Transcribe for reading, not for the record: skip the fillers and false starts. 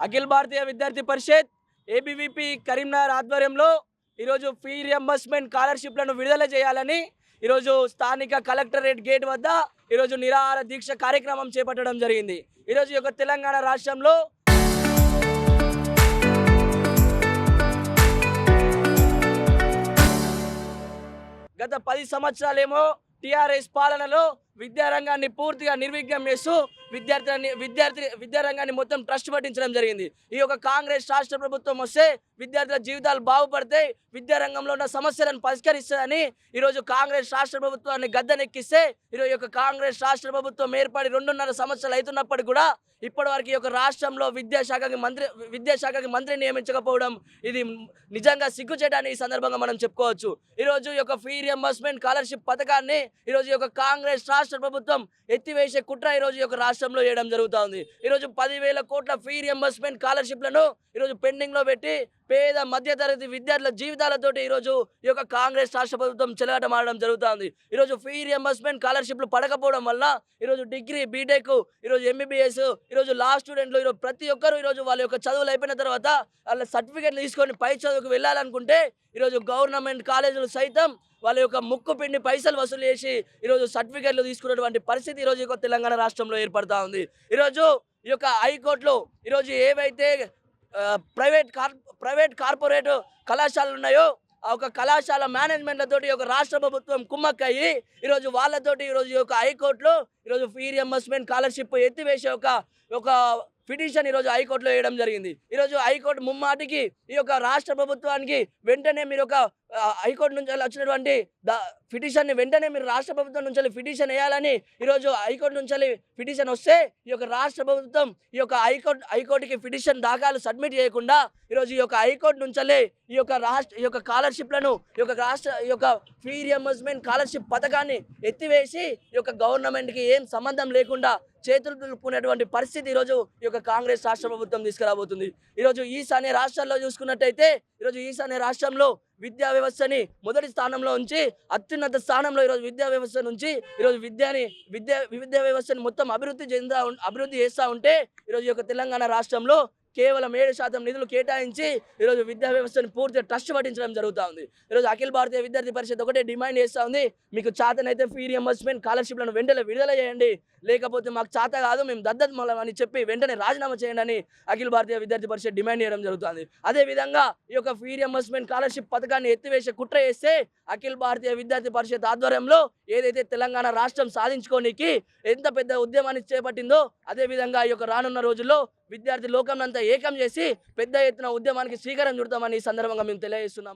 అఖిల భారతీయ విద్యార్థి పరిషత్ ఏబీవీపీ కరీంనగర్ ఆధ్వర్యంలో ఈరోజు ఫీ రియంబర్స్మెంట్ స్కాలర్షిప్లను విడుదల చేయాలని ఈరోజు స్థానిక కలెక్టరేట్ గేట్ వద్ద ఈరోజు నిరాహార దీక్ష కార్యక్రమం చేపట్టడం జరిగింది. ఈరోజు యొక్క తెలంగాణ రాష్ట్రంలో గత 10 సంవత్సరాలేమో టీఆర్ఎస్ పాలనలో విద్యారంగాన్ని పూర్తిగా నిర్విఘ్నం చేస్తూ విద్యారంగాన్ని మొత్తం ట్రస్ట్ పట్టించడం జరిగింది. ఈ యొక్క కాంగ్రెస్ రాష్ట్ర ప్రభుత్వం వస్తే విద్యార్థుల జీవితాలు బాగుపడతాయి, విద్యారంగంలో ఉన్న సమస్యలను పరిష్కరిస్తుందని ఈరోజు కాంగ్రెస్ రాష్ట్ర ప్రభుత్వాన్ని గద్దెనెక్కిస్తే ఈరోజు యొక్క కాంగ్రెస్ రాష్ట్ర ప్రభుత్వం ఏర్పడి 2.5 సంవత్సరాలు అవుతున్నప్పటికీ కూడా ఇప్పటివరకు ఈ యొక్క రాష్ట్రంలో విద్యాశాఖకి మంత్రి నియమించకపోవడం ఇది నిజంగా సిగ్గుచేటని ఈ సందర్భంగా మనం చెప్పుకోవచ్చు. ఈరోజు ఈ యొక్క ఫీ రియంబర్స్మెంట్ స్కాలర్షిప్ పథకాన్ని ఈరోజు ఈ యొక్క కాంగ్రెస్ రాష్ట్ర ప్రభుత్వం ఎత్తివేసే కుట్ర ఈరోజు ఈ యొక్క రాష్ట్రంలో చేయడం జరుగుతుంది. ఈరోజు 10,000 కోట్ల ఫీ రియంబర్స్మెంట్ స్కాలర్షిప్లను ఈరోజు పెండింగ్లో పెట్టి పేద మధ్యతరగతి విద్యార్థుల జీవితాలతోటి ఈరోజు ఈ యొక్క కాంగ్రెస్ రాష్ట్ర ప్రభుత్వం చెలగాటమాడడం జరుగుతుంది. ఈరోజు ఫీ రియంబర్స్మెంట్ స్కాలర్షిప్లు పడకపోవడం వల్ల ఈరోజు డిగ్రీ, బీటెక్, ఈరోజు ఎంబీబీఎస్, ఈరోజు లా స్టూడెంట్లు ఈరోజు ప్రతి ఒక్కరు ఈరోజు వాళ్ళ యొక్క చదువులు అయిపోయిన తర్వాత వాళ్ళ సర్టిఫికేట్లు తీసుకొని పై చదువుకు వెళ్ళాలనుకుంటే ఈరోజు గవర్నమెంట్ కాలేజీలు సైతం వాళ్ళ యొక్క ముక్కు పిండి పైసలు వసూలు చేసి ఈరోజు సర్టిఫికేట్లు తీసుకున్నటువంటి పరిస్థితి ఈరోజు ఈ తెలంగాణ రాష్ట్రంలో ఏర్పడతా ఉంది. ఈరోజు ఈ యొక్క హైకోర్టులో ఈరోజు ఏవైతే ప్రైవేట్ కార్పొరేట్ కళాశాలలు ఉన్నాయో ఆ ఒక కళాశాల మేనేజ్మెంట్లతోటి ఒక రాష్ట్ర ప్రభుత్వం కుమ్మక్కయ్యి ఈరోజు వాళ్ళతోటి ఈరోజు ఈ యొక్క హైకోర్టులో ఈరోజు ఫీ రియంబర్స్మెంట్ స్కాలర్షిప్ ఎత్తివేసే ఒక పిటిషన్ ఈరోజు హైకోర్టులో వేయడం జరిగింది. ఈరోజు హైకోర్టు ముమ్మాటికి ఈ యొక్క రాష్ట్ర ప్రభుత్వానికి వెంటనే మీరు ఒక హైకోర్టు నుంచి వచ్చినటువంటి పిటిషన్ని వెంటనే మీరు రాష్ట్ర ప్రభుత్వం నుంచి పిటిషన్ వేయాలని ఈరోజు హైకోర్టు నుంచి పిటిషన్ వస్తే ఈ యొక్క రాష్ట్ర ప్రభుత్వం ఈ యొక్క హైకోర్టుకి పిటిషన్ దాఖలు సబ్మిట్ చేయకుండా ఈరోజు ఈ యొక్క హైకోర్టు నుంచి ఈ యొక్క స్కాలర్షిప్లను ఈ యొక్క ఫీ రియంబర్స్మెంట్ స్కాలర్షిప్ పథకాన్ని ఎత్తివేసి ఈ యొక్క గవర్నమెంట్కి ఏం సంబంధం లేకుండా చేతులు దులుపుకునేటువంటి పరిస్థితి ఈరోజు ఈ యొక్క కాంగ్రెస్ రాష్ట్ర ప్రభుత్వం తీసుకురాబోతుంది. ఈరోజు ఈశాన్య రాష్ట్రాల్లో చూసుకున్నట్టయితే ఈరోజు ఈశాన్య రాష్ట్రంలో విద్యా వ్యవస్థని మొదటి స్థానంలో ఉంచి అత్యున్నత స్థానంలో ఈరోజు విద్యా వ్యవస్థ నుంచి ఈరోజు విద్యా వ్యవస్థని మొత్తం అభివృద్ధి చేస్తూ ఉంటే ఈరోజు ఈ యొక్క తెలంగాణ రాష్ట్రంలో కేవలం 7% నిధులు కేటాయించి ఈరోజు విద్యా వ్యవస్థను పూర్తిగా ట్రస్ట్ పట్టించడం జరుగుతూ ఉంది. ఈరోజు అఖిల భారతీయ విద్యార్థి పరిషత్ ఒకటే డిమాండ్ చేస్తూ ఉంది, మీకు చేతనైతే ఫీ రియంబర్స్మెంట్ స్కాలర్షిప్లను వెంటనే విడుదల చేయండి, లేకపోతే మాకు చేత కాదు మేము దద్దత్ అని చెప్పి వెంటనే రాజీనామా చేయండి అని అఖిల భారతీయ విద్యార్థి పరిషత్ డిమాండ్ చేయడం జరుగుతుంది. అదేవిధంగా ఈ యొక్క ఫీ రియంబర్స్మెంట్ స్కాలర్షిప్ పథకాన్ని ఎత్తివేసే కుట్ర చేస్తే అఖిల భారతీయ విద్యార్థి పరిషత్ ఆధ్వర్యంలో ఏదైతే తెలంగాణ రాష్ట్రం సాధించుకోనికి ఎంత పెద్ద ఉద్యమాన్ని చేపట్టిందో అదేవిధంగా ఈ యొక్క రానున్న రోజుల్లో విద్యార్థి లోకంనంతా ఏకం చేసి పెద్ద ఎత్తున ఉద్యమానికి శ్రీకారం చుడతామని ఈ సందర్భంగా మేము తెలియజేస్తున్నాం.